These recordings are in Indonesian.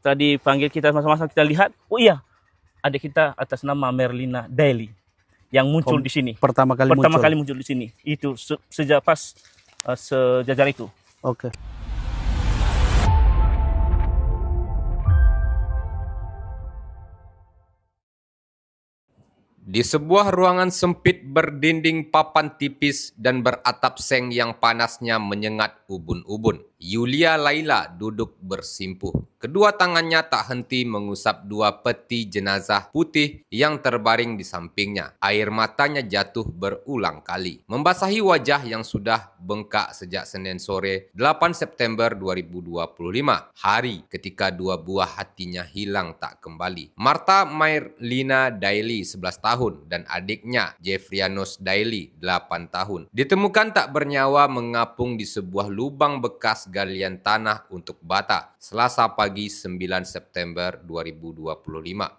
Tadi panggil kita sama-sama, kita lihat, oh iya, adik kita atas nama Merlina Daily yang muncul di sini. Pertama kali muncul di sini. Itu sejak pas sejajar itu. Oke. Di sebuah ruangan sempit berdinding papan tipis dan beratap seng yang panasnya menyengat ubun-ubun, Yulia Laila duduk bersimpuh. Kedua tangannya tak henti mengusap dua peti jenazah putih yang terbaring di sampingnya. Air matanya jatuh berulang kali, membasahi wajah yang sudah bengkak sejak Senin sore 8 September 2025, hari ketika dua buah hatinya hilang tak kembali. Marta Merlina Daily 11 tahun dan adiknya Jeffrianus Daily 8 tahun ditemukan tak bernyawa mengapung di sebuah lubang bekas galian tanah untuk bata Selasa pagi 9 September 2025.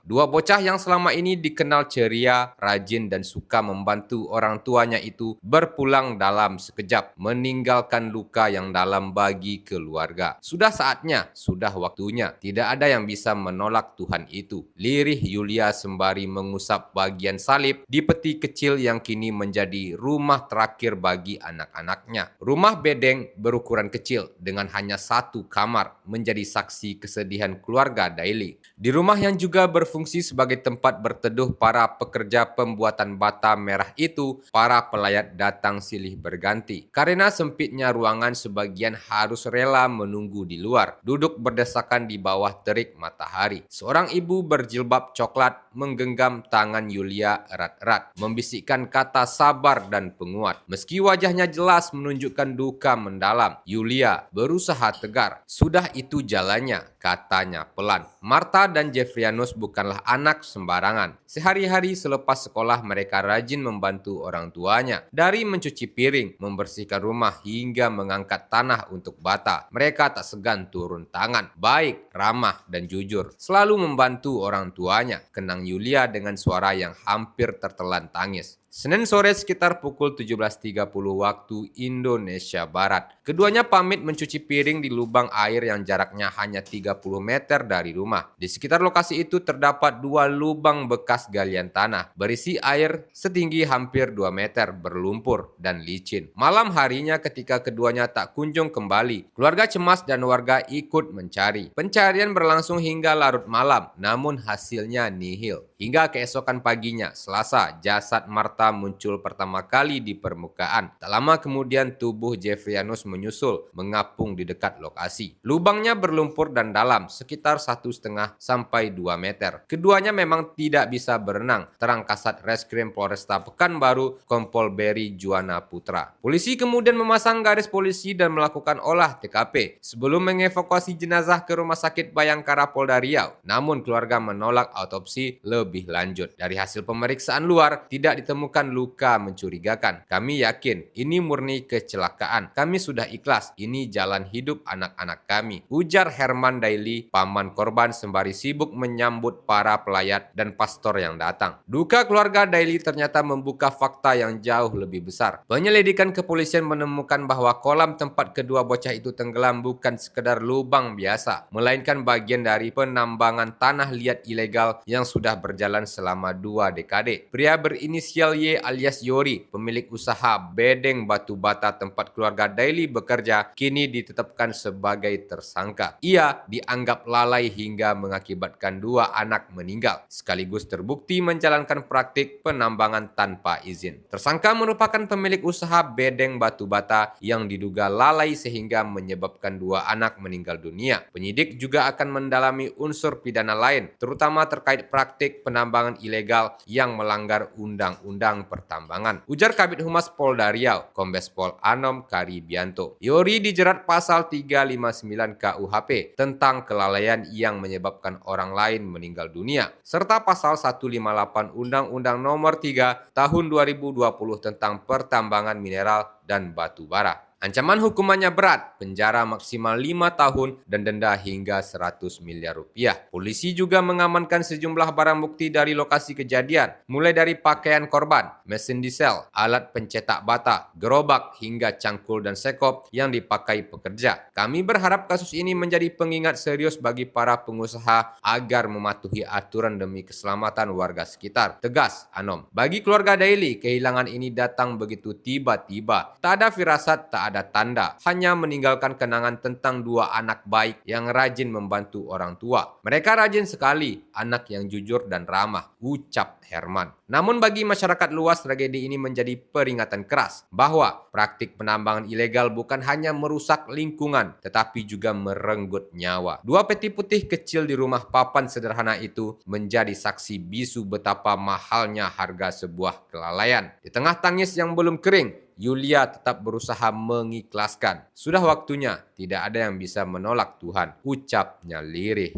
Dua bocah yang selama ini dikenal ceria, rajin dan suka membantu orang tuanya itu berpulang dalam sekejap, meninggalkan luka yang dalam bagi keluarga. Sudah saatnya, sudah waktunya. Tidak ada yang bisa menolak Tuhan itu. Lirih Yulia sembari mengusap bagian salib di peti kecil yang kini menjadi rumah terakhir bagi anak-anaknya. Rumah bedeng berukuran kecil dengan hanya satu kamar menjadi saksi kesedihan keluarga Daily. Di rumah yang juga berfungsi sebagai tempat berteduh para pekerja pembuatan bata merah itu, para pelayat datang silih berganti. Karena sempitnya ruangan, sebagian harus rela menunggu di luar, duduk berdesakan di bawah terik matahari. Seorang ibu berjilbab coklat menggenggam tangan Yulia erat-erat, membisikkan kata sabar dan penguat. Meski wajahnya jelas menunjukkan duka mendalam, Yulia berusaha tegar. Sudah itu jalannya, katanya pelan. Marta dan Jeffrianus bukanlah anak sembarangan. Sehari-hari selepas sekolah mereka rajin membantu orang tuanya. Dari mencuci piring, membersihkan rumah hingga mengangkat tanah untuk bata. Mereka tak segan turun tangan, baik, ramah dan jujur. Selalu membantu orang tuanya, kenang Yulia dengan suara yang hampir tertelan tangis. Senin sore sekitar pukul 17.30 waktu Indonesia Barat. Keduanya pamit mencuci piring di lubang air yang jaraknya hanya 30 meter dari rumah. Di sekitar lokasi itu terdapat dua lubang bekas galian tanah berisi air setinggi hampir 2 meter, berlumpur dan licin. Malam harinya ketika keduanya tak kunjung kembali, keluarga cemas dan warga ikut mencari. Pencarian berlangsung hingga larut malam, namun hasilnya nihil. Hingga keesokan paginya, Selasa, jasad Marta muncul pertama kali di permukaan. Tak lama kemudian tubuh Jeffrianus menyusul, mengapung di dekat lokasi. Lubangnya berlumpur dan dalam, sekitar 1,5 sampai 2 meter. Keduanya memang tidak bisa berenang, terang Kasat Reskrim Polresta Pekanbaru, Kompol Berry Juwana Putra. Polisi kemudian memasang garis polisi dan melakukan olah TKP sebelum mengevakuasi jenazah ke Rumah Sakit Bayangkara Polda Riau. Namun keluarga menolak autopsi lebih lanjut. Dari hasil pemeriksaan luar, tidak ditemukan luka mencurigakan. Kami yakin ini murni kecelakaan. Kami sudah ikhlas. Ini jalan hidup anak-anak kami, ujar Herman Daily, paman korban, sembari sibuk menyambut para pelayat dan pastor yang datang. Duka keluarga Daily ternyata membuka fakta yang jauh lebih besar. Penyelidikan kepolisian menemukan bahwa kolam tempat kedua bocah itu tenggelam bukan sekedar lubang biasa, melainkan bagian dari penambangan tanah liat ilegal yang sudah berjalan selama 2 dekade. Pria berinisial Y alias Yori, pemilik usaha bedeng batu bata tempat keluarga Daily bekerja, kini ditetapkan sebagai tersangka. Ia dianggap lalai hingga mengakibatkan 2 anak meninggal, sekaligus terbukti menjalankan praktik penambangan tanpa izin. Tersangka merupakan pemilik usaha bedeng batu bata yang diduga lalai sehingga menyebabkan 2 anak meninggal dunia. Penyidik juga akan mendalami unsur pidana lain, terutama terkait praktik penambangan ilegal yang melanggar Undang-Undang Pertambangan, ujar Kabid Humas Polda Riau, Kombes Pol Anom Karibianto. Yori dijerat pasal 359 KUHP tentang kelalaian yang menyebabkan orang lain meninggal dunia, serta pasal 158 Undang-Undang Nomor 3 Tahun 2020 tentang pertambangan mineral dan batu bara. Ancaman hukumannya berat, penjara maksimal 5 tahun dan denda hingga 100 miliar rupiah. Polisi juga mengamankan sejumlah barang bukti dari lokasi kejadian, mulai dari pakaian korban, mesin diesel, alat pencetak bata, gerobak, hingga cangkul dan sekop yang dipakai pekerja. Kami berharap kasus ini menjadi pengingat serius bagi para pengusaha agar mematuhi aturan demi keselamatan warga sekitar. Tegas Anom. Bagi keluarga Daily, kehilangan ini datang begitu tiba-tiba. Tak ada firasat, tak ada tanda, hanya meninggalkan kenangan tentang dua anak baik yang rajin membantu orang tua. Mereka rajin sekali, anak yang jujur dan ramah, ucap Herman. Namun bagi masyarakat luas, tragedi ini menjadi peringatan keras bahwa praktik penambangan ilegal bukan hanya merusak lingkungan, tetapi juga merenggut nyawa. Dua peti putih kecil di rumah papan sederhana itu menjadi saksi bisu betapa mahalnya harga sebuah kelalaian. Di tengah tangis yang belum kering, Yulia tetap berusaha mengikhlaskan. Sudah waktunya, tidak ada yang bisa menolak Tuhan, ucapnya lirih.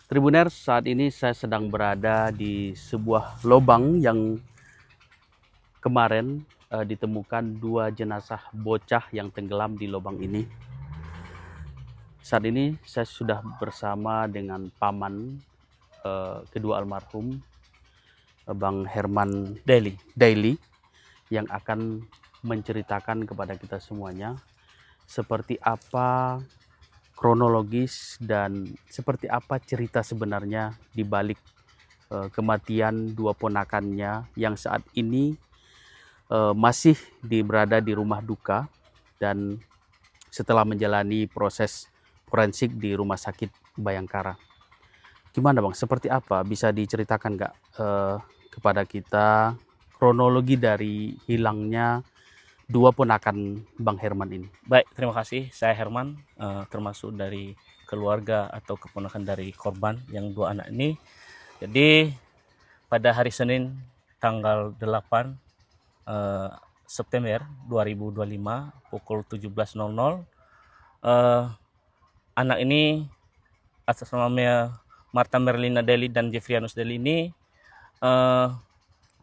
Tribuners, saat ini saya sedang berada di sebuah lubang yang kemarin ditemukan dua jenazah bocah yang tenggelam di lubang ini. Saat ini saya sudah bersama dengan paman kedua almarhum, Bang Herman Daily, yang akan menceritakan kepada kita semuanya seperti apa kronologis dan seperti apa cerita sebenarnya di balik kematian dua ponakannya yang saat ini masih berada di rumah duka dan setelah menjalani proses forensik di Rumah Sakit Bayangkara. Gimana Bang, seperti apa? Bisa diceritakan nggak kepada kita kronologi dari hilangnya dua ponakan Bang Herman ini? Baik, terima kasih. Saya Herman, termasuk dari keluarga atau keponakan dari korban yang dua anak ini. Jadi pada hari Senin tanggal 8 September 2025 pukul 17.00 anak ini atas namanya Martha Merlina Daily dan Jeffrianus Daily ini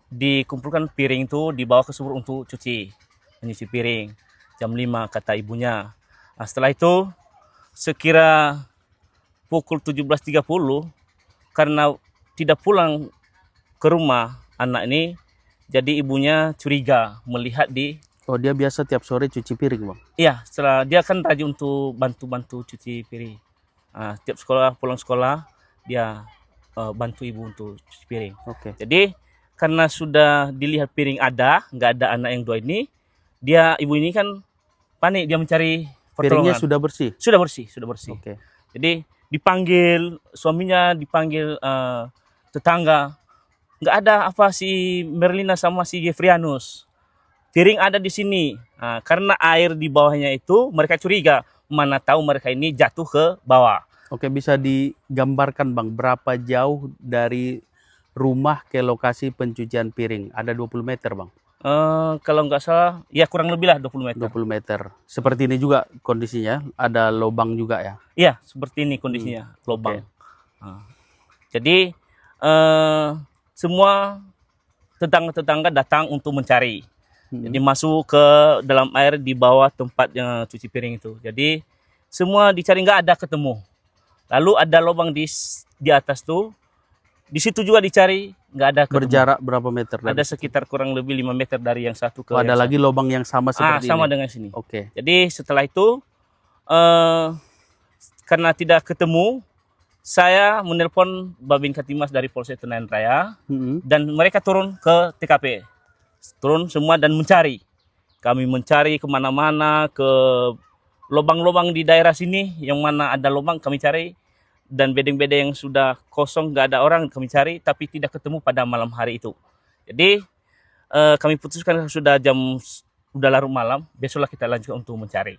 dikumpulkan piring itu dibawa ke sumur untuk menyuci piring jam 5 kata ibunya. Nah, setelah itu sekira pukul 17.30 karena tidak pulang ke rumah anak ini, jadi ibunya curiga melihat di... Oh, dia biasa tiap sore cuci piring Bang? Iya, setelah dia kan rajin untuk bantu-bantu cuci piring. Nah, tiap pulang sekolah dia bantu ibu untuk cuci piring. Oke. Jadi karena sudah dilihat piring nggak ada anak yang dua ini, ibu ini kan panik, dia mencari pertolongan. Piringnya sudah bersih? Sudah bersih. Oke. Jadi suaminya dipanggil tetangga, nggak ada apa si Merlina sama si Jeffrianus. Piring ada di sini. Nah, karena air di bawahnya itu mereka curiga, mana tahu mereka ini jatuh ke bawah. Oke, bisa digambarkan Bang berapa jauh dari rumah ke lokasi pencucian piring? Ada 20 meter Bang? Kalau nggak salah, ya kurang lebih lah 20 meter. 20 meter. Seperti ini juga kondisinya, ada lubang juga ya? Iya, seperti ini kondisinya, lubang. Nah, jadi semua tetangga-tetangga datang untuk mencari. Jadi masuk ke dalam air di bawah tempat yang cuci piring itu. Jadi semua dicari, nggak ada ketemu. Lalu ada lubang di atas tuh. Di situ juga dicari, nggak ada ketemu. Berjarak berapa meter? Ada sekitar kurang lebih 5 meter dari yang satu ke ada yang lagi lubang yang sama seperti sama ini? dengan sini. Oke. Jadi setelah itu, karena tidak ketemu, saya menelpon Babin Katimas dari Polsek Tenayan Raya, dan mereka turun ke TKP. Turun semua dan mencari. Kami mencari kemana-mana, ke lubang-lubang di daerah sini, yang mana ada lubang kami cari. Dan bedeng-bedeng yang sudah kosong, nggak ada orang, kami cari, tapi tidak ketemu pada malam hari itu. Jadi kami putuskan sudah larut malam, besoklah kita lanjutkan untuk mencari.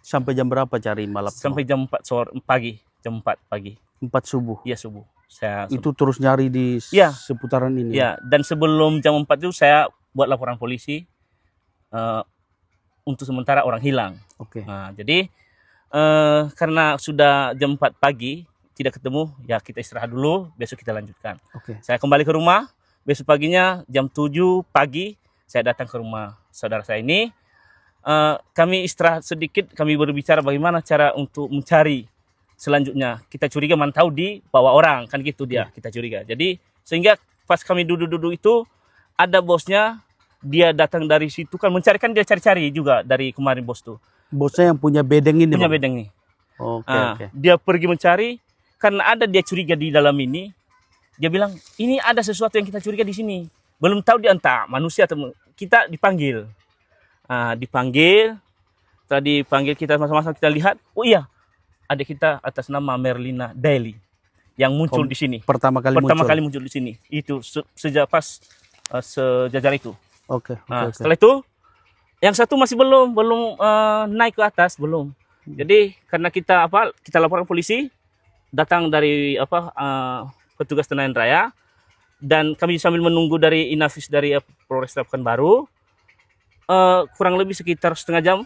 Sampai jam berapa cari malam? Sampai jam 4 pagi. Jam 4 pagi. 4 subuh? Iya, subuh. Itu terus nyari di seputaran ini? Iya, dan sebelum jam 4 itu saya buat laporan polisi untuk sementara orang hilang. Oke. Nah, jadi karena sudah jam 4 pagi tidak ketemu, ya kita istirahat dulu, besok kita lanjutkan. Oke. Saya kembali ke rumah, besok paginya jam 7 pagi saya datang ke rumah saudara saya ini. kami istirahat sedikit, kami berbicara bagaimana cara untuk mencari selanjutnya. Kita curiga mantau di bawah orang, kan gitu dia, kita curiga. Jadi sehingga pas kami duduk-duduk itu, ada bosnya, dia datang dari situ kan mencari, kan dia cari-cari juga dari kemarin bos tuh. Bosnya yang punya bedeng ini, Punya Bang? bedeng nih. Oke. Dia pergi mencari, karena ada dia curiga di dalam ini. Dia bilang, ini ada sesuatu yang kita curiga di sini. Belum tahu dia entah manusia atau kita dipanggil. Setelah dipanggil kita sama-sama kita lihat, oh iya, ada kita atas nama Merlina Daily yang muncul di sini. Pertama kali muncul di sini. Itu sejak pas sejajar itu. Oke. Setelah itu, yang satu masih belum naik ke atas, belum. Jadi karena kita laporan polisi, datang dari petugas Tenayan Raya, dan kami sambil menunggu dari Inafis dari Polresta Pekanbaru, kurang lebih sekitar setengah jam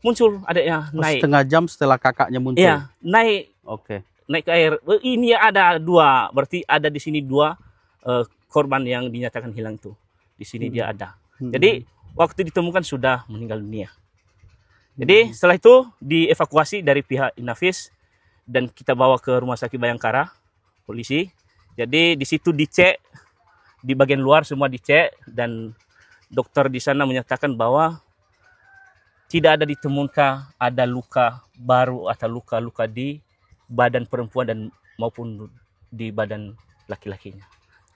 muncul adanya naik. Setengah jam setelah kakaknya muncul. Iya, naik. Oke. Naik ke air. Ini ada 2, berarti ada di sini 2 korban yang dinyatakan hilang tuh. Di sini dia ada. Jadi waktu ditemukan sudah meninggal dunia. Jadi setelah itu dievakuasi dari pihak Inafis dan kita bawa ke Rumah Sakit Bayangkara, polisi. Jadi di situ dicek, di bagian luar semua dicek, dan dokter di sana menyatakan bahwa tidak ada ditemukan ada luka baru atau luka-luka di badan perempuan dan maupun di badan laki-lakinya.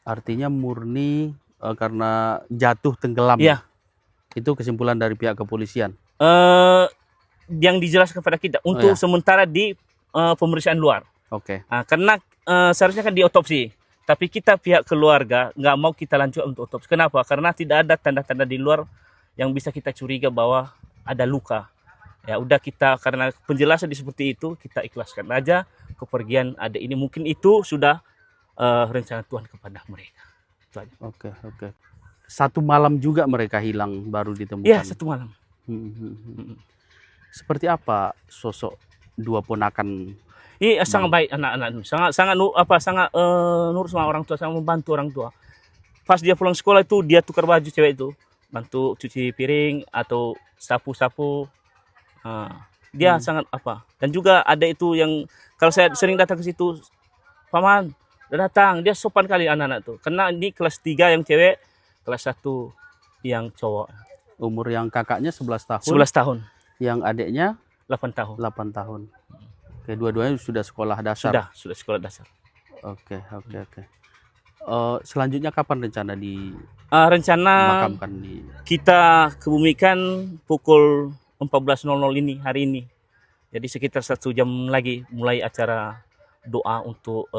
Artinya murni karena jatuh tenggelam. Iya. Itu kesimpulan dari pihak kepolisian. Yang dijelaskan kepada kita untuk sementara di pemeriksaan luar. Oke. Karena seharusnya kan diotopsi, tapi kita pihak keluarga nggak mau kita lanjut untuk otopsi. Kenapa? Karena tidak ada tanda-tanda di luar yang bisa kita curiga bahwa ada luka. Ya udah, kita karena penjelasan seperti itu, kita ikhlaskan aja kepergian adik ini. Mungkin itu sudah rencana Tuhan kepada mereka. Itu aja. Oke. Satu malam juga mereka hilang baru ditemukan. Iya, 1 malam. Seperti apa sosok 2 ponakan? Iya, sangat baik anak-anak, sangat nurut sama orang tua, sangat membantu orang tua. Pas dia pulang sekolah itu, dia tukar baju cewek itu, bantu cuci piring atau sapu-sapu. Dia sangat dan juga ada itu yang kalau saya sering datang ke situ, paman udah datang, dia sopan kali anak-anak tuh, karena ini kelas 3 yang cewek, kelas 1 yang cowok. Umur yang kakaknya 11 tahun. 11 tahun. Yang adiknya 8 tahun. 8 tahun. Oke, dua-duanya sudah sekolah dasar. Sudah sekolah dasar. Oke. Selanjutnya kapan rencana Rencana makamkan di? Kita kebumikan pukul 14.00 ini, hari ini. Jadi sekitar 1 jam lagi mulai acara doa untuk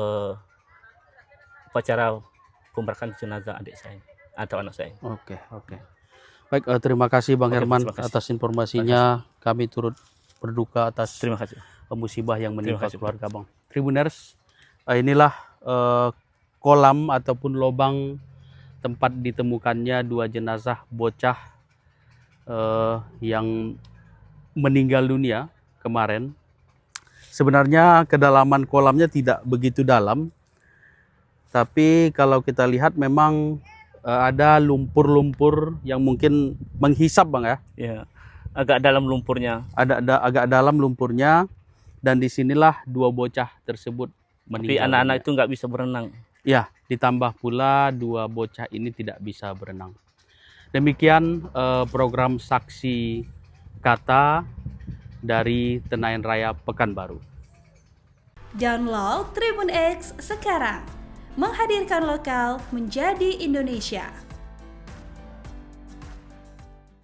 upacara pemberakan jenazah adik saya atau anak saya. Oke. Baik, terima kasih Bang Herman atas informasinya. Kami turut berduka atas Terima kasih. musibah yang menimpa kasih, keluarga Bang. Tribuners, inilah kolam ataupun lubang tempat ditemukannya 2 jenazah bocah yang meninggal dunia kemarin. Sebenarnya kedalaman kolamnya tidak begitu dalam, tapi kalau kita lihat memang ada lumpur-lumpur yang mungkin menghisap Bang ya. Ya, agak dalam lumpurnya. Ada agak dalam lumpurnya, dan disinilah 2 bocah tersebut Tapi meninggal. anak-anak itu nggak bisa berenang. Ya, ditambah pula 2 bocah ini tidak bisa berenang. Demikian program Saksi Kata dari Tenayan Raya Pekanbaru. Download Tribun X sekarang, menghadirkan lokal menjadi Indonesia.